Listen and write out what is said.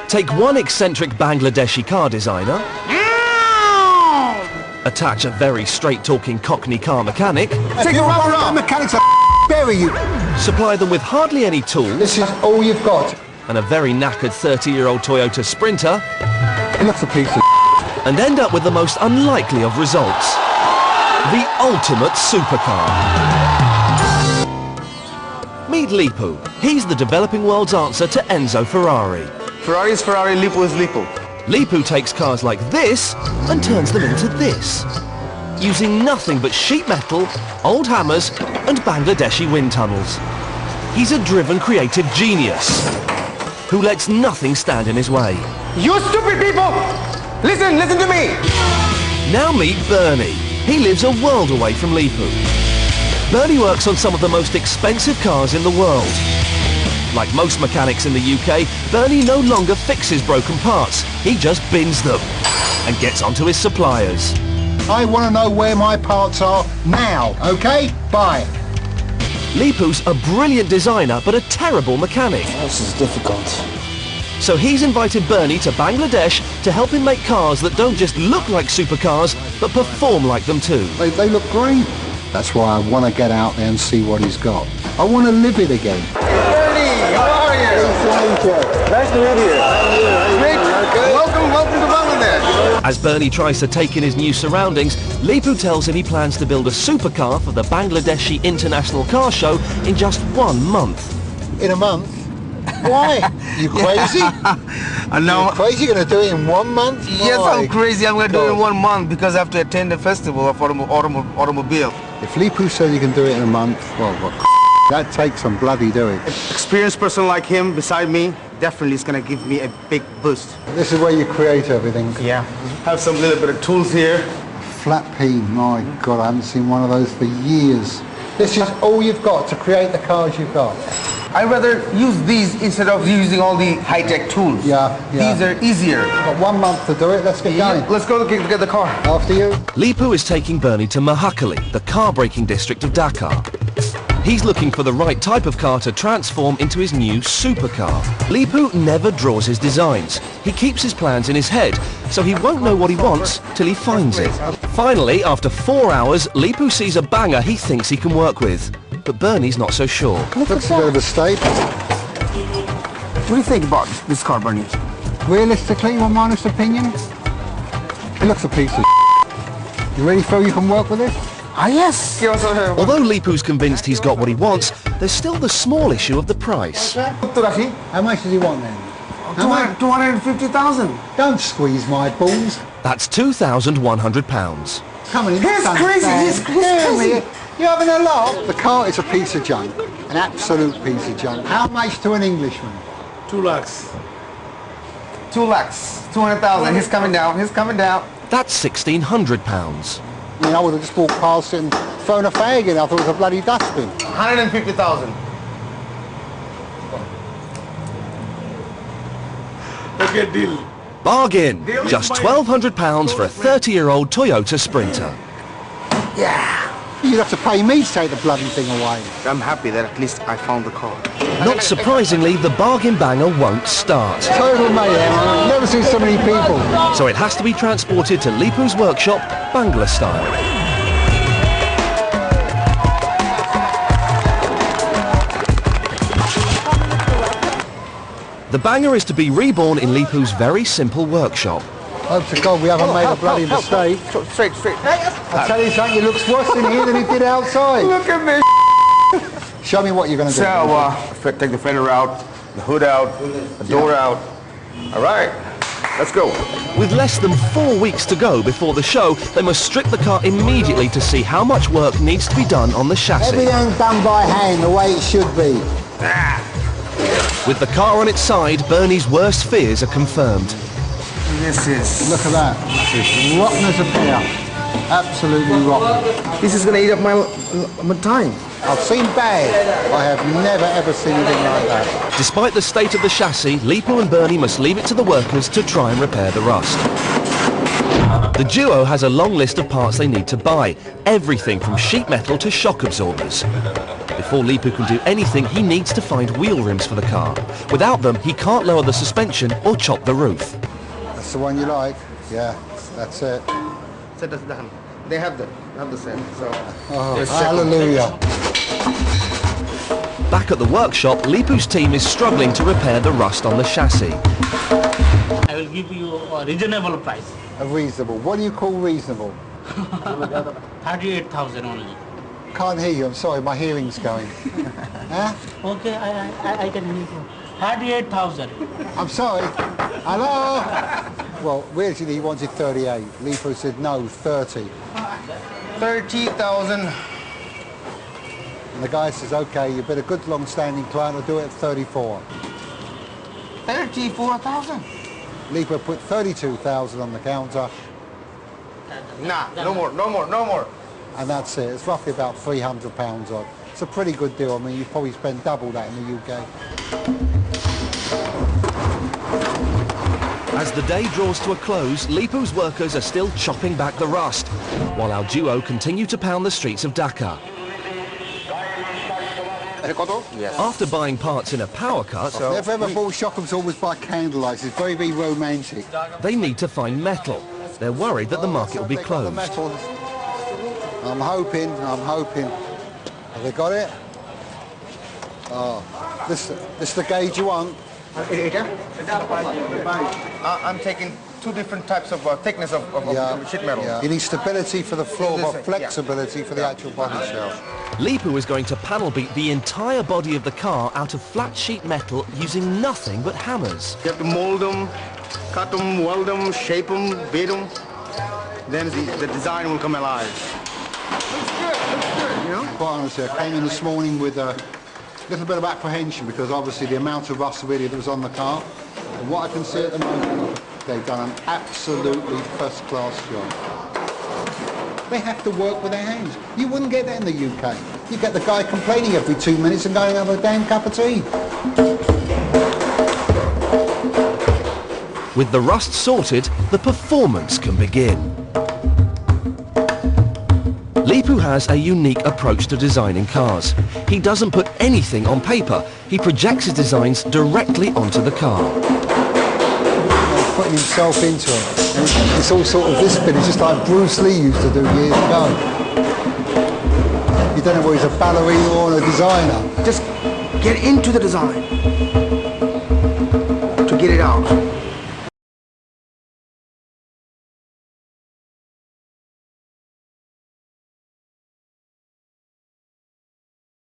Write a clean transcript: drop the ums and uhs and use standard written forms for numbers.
Take one eccentric Bangladeshi car designer, attach a very straight-talking Cockney car mechanic, Take a rubber arm. Mechanics will bury you. supply them with hardly any tools, This is all you've got. and a very knackered 30-year-old Toyota Sprinter, It looks a piece of and end up with the most unlikely of results. The ultimate supercar. Meet Leepu. He's the developing world's answer to Enzo Ferrari. Ferrari is Ferrari, Leepu is Leepu. Leepu takes cars like this and turns them into this, using nothing but sheet metal, old hammers and Bangladeshi wind tunnels. He's a driven creative genius who lets nothing stand in his way. You stupid people! Listen to me! Now meet Bernie. He lives a world away from Leepu. Bernie works on some of the most expensive cars in the world. Like most mechanics in the UK, Bernie no longer fixes broken parts. He just bins them and gets onto his suppliers. I want to know where my parts are now, okay? Bye. Leepu's a brilliant designer but a terrible mechanic. This is difficult. So he's invited Bernie to Bangladesh to help him make cars that don't just look like supercars but perform like them too. They look great. That's why I want to get out there and see what he's got. I want to live it again. Bernie, how are you? Nice to meet you. Great. Welcome to Bangladesh. As Bernie tries to take in his new surroundings, Leepu tells him he plans to build a supercar for the Bangladeshi International Car Show in just 1 month. In a month? Why? You crazy? I know. You crazy? You're going to do it in 1 month? Yes, My I'm crazy. I'm going to do it in God. 1 month because I have to attend the festival of automobile. If Leepu said you can do it in a month, well, that takes some bloody doing. Experienced person like him beside me definitely is going to give me a big boost. This is where you create everything. Yeah. Have some little bit of tools here. Flat P, my God, I haven't seen one of those for years. This is all you've got to create the cars you've got. I'd rather use these instead of using all the high-tech tools. Yeah. These are easier. Got 1 month to do it, let's get going. Let's go get the car. After you. Leepu is taking Bernie to Mahakali, the car-breaking district of Dhaka. He's looking for the right type of car to transform into his new supercar. Leepu never draws his designs. He keeps his plans in his head, so he won't know what he wants till he finds it. Finally, after 4 hours, Leepu sees a banger he thinks he can work with. But Bernie's not so sure. Looks a bit of a state. What do you think about this car, Bernie? Realistically, my honest opinion, it looks a piece of You really feel you can work with it? Ah, yes. Although Leepu's convinced he's got what he wants, there's still the small issue of the price. How much does he want then? How much? 250,000. Don't squeeze my balls. That's £2,100. Come on, He's crazy, he's crazy. You're having a laugh? The car is a piece of junk. An absolute piece of junk. How much to an Englishman? 2 lakhs. 2 lakhs. 200,000. He's coming down. That's £1,600. I mean, I would have just walked past it and thrown a fag in. I thought it was a bloody dustbin. 150,000. Okay, deal. Bargain! Just £1,200 for a 30-year-old Toyota Sprinter. Yeah. You'd have to pay me to take the bloody thing away. I'm happy that at least I found the car. Not surprisingly, the bargain banger won't start. Total mayhem. I've never seen so many people. So it has to be transported to Leepu's workshop, Bangla style. The banger is to be reborn in Leepu's very simple workshop. Hope to God we haven't made a bloody mistake. Straight. I tell you something, it looks worse in here than it did outside. Look at me. Show me what you're going to do. So, take the fender out, the hood out, the door out. All right, let's go. With less than 4 weeks to go before the show, they must strip the car immediately to see how much work needs to be done on the chassis. Everything done by hand the way it should be. With the car on its side, Bernie's worst fears are confirmed. This is... Look at that. It's rotten as a pear. Absolutely rotten. This is going to eat up my time. I've seen bad. I have never ever seen anything like that. Despite the state of the chassis, Leepu and Bernie must leave it to the workers to try and repair the rust. The duo has a long list of parts they need to buy, everything from sheet metal to shock absorbers. Before Leepu can do anything, he needs to find wheel rims for the car. Without them, he can't lower the suspension or chop the roof. That's the one you like? Yeah, that's it. Set us down. They have the same. So. Oh, Just check hallelujah. Back at the workshop, Leepu's team is struggling to repair the rust on the chassis. I will give you a reasonable price. A reasonable. What do you call reasonable? 38,000 only. Can't hear you. I'm sorry, my hearing's going. Huh? Okay, I can hear you. 38,000. I'm sorry. Hello? Well, originally he wanted 38. Leepu said no, 30. 30,000. And the guy says, okay, you've been a good long-standing client, I'll do it at 34. 34,000. Leepu put 32,000 on the counter, Nah, no more, no more, no more. and that's it. It's roughly about £300 odd. It's a pretty good deal. I mean, you probably spend double that in the UK. As the day draws to a close, Leepu's workers are still chopping back the rust, while our duo continue to pound the streets of Dakar. Yes. After buying parts in a power cut, Never ever bought shock absorbers by candlelight. It's very, very romantic. they need to find metal. They're worried that the market will be They got the closed. metal. I'm hoping. Have they got it? Oh, this the gauge you want? I'm taking two different types of thickness of sheet metal. Yeah. You need stability for the floor, This but thing, flexibility for the actual body shell. Leepu is going to panel beat the entire body of the car out of flat sheet metal using nothing but hammers. You have to mold them, cut them, weld them, shape them, beat them. Then the design will come alive. Looks good, you know? Quite honestly, I came in this morning with a little bit of apprehension because obviously the amount of rust really that was on the car. And what I can see at the moment, they've done an absolutely first-class job. They have to work with their hands. You wouldn't get that in the UK. You get the guy complaining every 2 minutes and going and have a damn cup of tea. With the rust sorted, the performance can begin. Leepu has a unique approach to designing cars. He doesn't put anything on paper. He projects his designs directly onto the car. Putting himself into it. And it's all sort of this bit. It's just like Bruce Lee used to do years ago. You don't know whether he's a ballerina or a designer. Just get into the design to get it out.